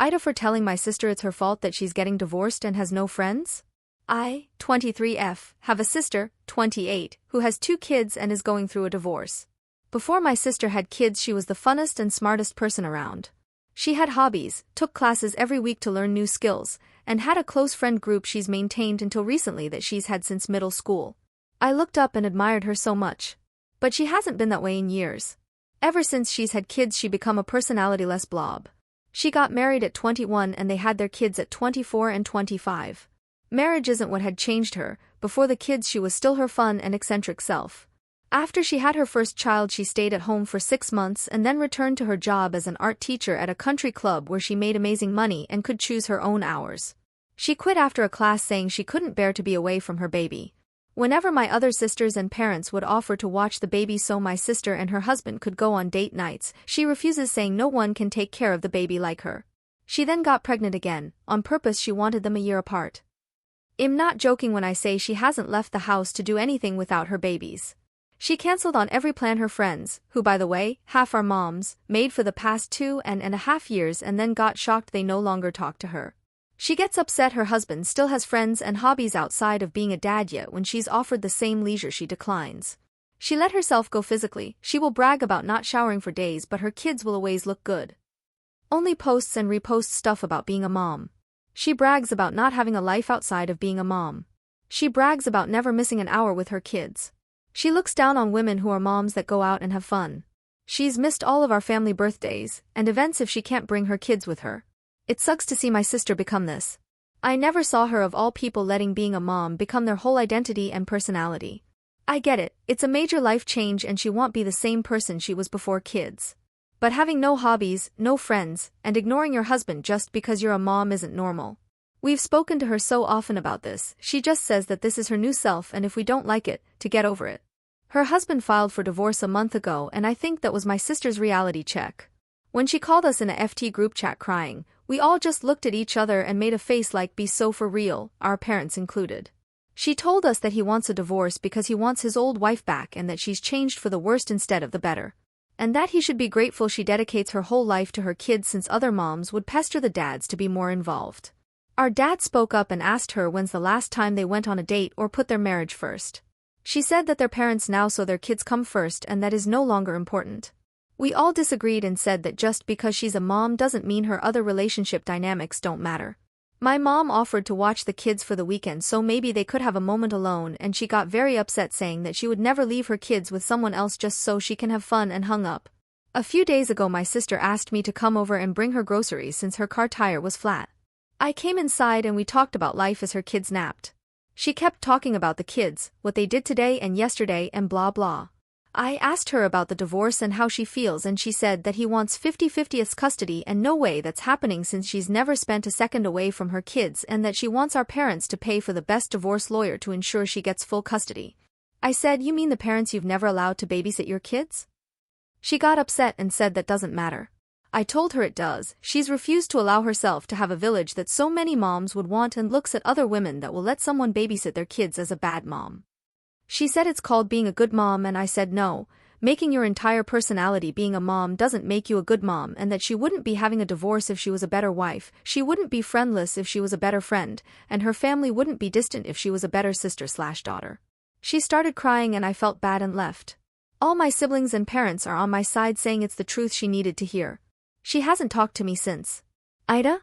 Ida for telling my sister it's her fault that she's getting divorced and has no friends? I, 23F, have a sister, 28, who has 2 kids and is going through a divorce. Before my sister had kids, she was the funnest and smartest person around. She had hobbies, took classes every week to learn new skills, and had a close friend group she's maintained until recently that she's had since middle school. I looked up and admired her so much. But she hasn't been that way in years. Ever since she's had kids, she become a personality-less blob. She got married at 21 and they had their kids at 24 and 25. Marriage isn't what had changed her. Before the kids she was still her fun and eccentric self. After she had her first child she stayed at home for 6 months and then returned to her job as an art teacher at a country club where she made amazing money and could choose her own hours. She quit after a class saying she couldn't bear to be away from her baby. Whenever my other sisters and parents would offer to watch the baby so my sister and her husband could go on date nights, she refuses, saying no one can take care of the baby like her. She then got pregnant again. On purpose she wanted them a year apart. I'm not joking when I say she hasn't left the house to do anything without her babies. She cancelled on every plan her friends, who by the way, half are moms, made for the past 2.5 years and then got shocked they no longer talk to her. She gets upset her husband still has friends and hobbies outside of being a dad, yet when she's offered the same leisure she declines. She let herself go physically. She will brag about not showering for days, but her kids will always look good. Only posts and reposts stuff about being a mom. She brags about not having a life outside of being a mom. She brags about never missing an hour with her kids. She looks down on women who are moms that go out and have fun. She's missed all of our family birthdays and events if she can't bring her kids with her. It sucks to see my sister become this. I never saw her of all people letting being a mom become their whole identity and personality. I get it, it's a major life change and she won't be the same person she was before kids. But having no hobbies, no friends, and ignoring your husband just because you're a mom isn't normal. We've spoken to her so often about this, she just says that this is her new self and if we don't like it, to get over it. Her husband filed for divorce a month ago and I think that was my sister's reality check. When she called us in a FT group chat crying, we all just looked at each other and made a face like be so for real, our parents included. She told us that he wants a divorce because he wants his old wife back and that she's changed for the worst instead of the better. And that he should be grateful she dedicates her whole life to her kids since other moms would pester the dads to be more involved. Our dad spoke up and asked her when's the last time they went on a date or put their marriage first. She said that they're parents now so their kids come first and that is no longer important. We all disagreed and said that just because she's a mom doesn't mean her other relationship dynamics don't matter. My mom offered to watch the kids for the weekend so maybe they could have a moment alone and she got very upset saying that she would never leave her kids with someone else just so she can have fun and hung up. A few days ago my sister asked me to come over and bring her groceries since her car tire was flat. I came inside and we talked about life as her kids napped. She kept talking about the kids, what they did today and yesterday and blah blah. I asked her about the divorce and how she feels and she said that he wants 50-50 custody and no way that's happening since she's never spent a second away from her kids and that she wants our parents to pay for the best divorce lawyer to ensure she gets full custody. I said, you mean the parents you've never allowed to babysit your kids? She got upset and said that doesn't matter. I told her it does. She's refused to allow herself to have a village that so many moms would want and looks at other women that will let someone babysit their kids as a bad mom. She said it's called being a good mom and I said no, making your entire personality being a mom doesn't make you a good mom and that she wouldn't be having a divorce if she was a better wife, she wouldn't be friendless if she was a better friend, and her family wouldn't be distant if she was a better sister/daughter. She started crying and I felt bad and left. All my siblings and parents are on my side saying it's the truth she needed to hear. She hasn't talked to me since. Ida?